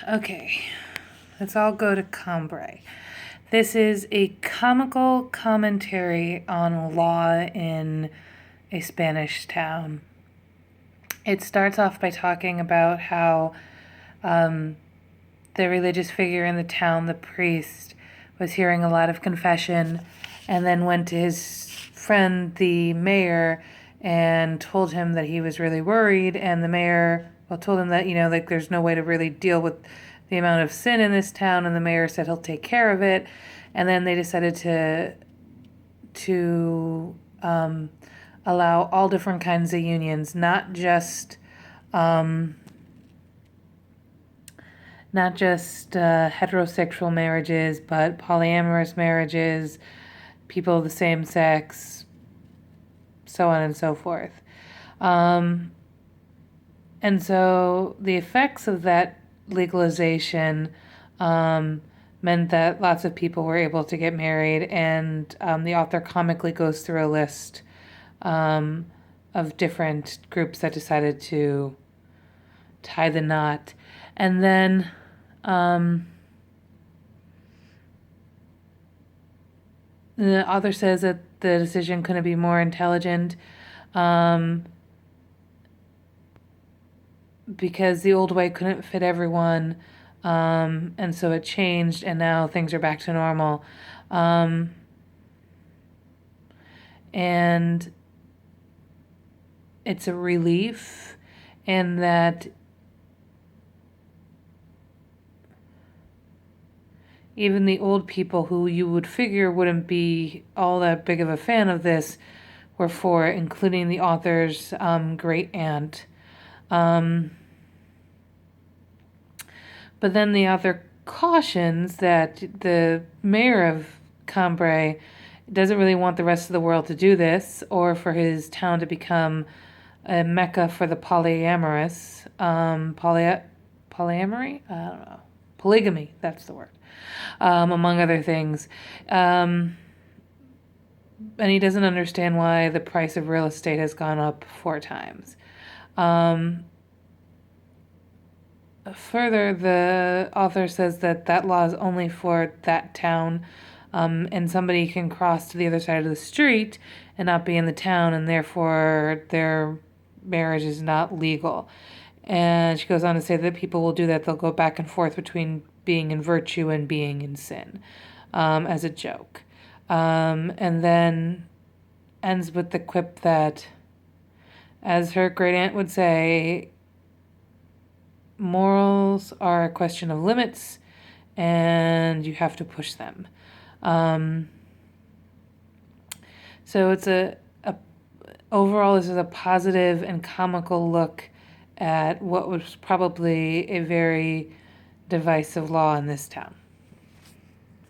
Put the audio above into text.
Okay, let's all go to Cambrai. This is a comical commentary on law in a Spanish town. It starts off by talking about how the religious figure in the town, the priest, was hearing a lot of confession and then went to his friend, the mayor, and told him that he was really worried. And the mayor, told him that, like there's no way to really deal with the amount of sin in this town. And the mayor said he'll take care of it. And then they decided to allow all different kinds of unions, not just heterosexual marriages, but polyamorous marriages, people of the same sex, so on and so forth. And so the effects of that legalization meant that lots of people were able to get married, and the author comically goes through a list of different groups that decided to tie the knot. And then the author says that the decision couldn't be more intelligent because the old way couldn't fit everyone, and so it changed, and now things are back to normal. And it's a relief in that even the old people who you would figure wouldn't be all that big of a fan of this were for it, including the author's great aunt. But then the author cautions that the mayor of Cambrai doesn't really want the rest of the world to do this, or for his town to become a mecca for the polyamorous. Polyamory? I don't know. Polygamy, that's the word. Among other things. And he doesn't understand why the price of real estate has gone up 4 times. Further, the author says that law is only for that town, and somebody can cross to the other side of the street and not be in the town, and therefore their marriage is not legal. And she goes on to say that people will do that. They'll go back and forth between being in virtue and being in sin, as a joke. And then ends with the quip that, as her great aunt would say, morals are a question of limits, and you have to push them. So it's overall, this is a positive and comical look at what was probably a very divisive law in this town.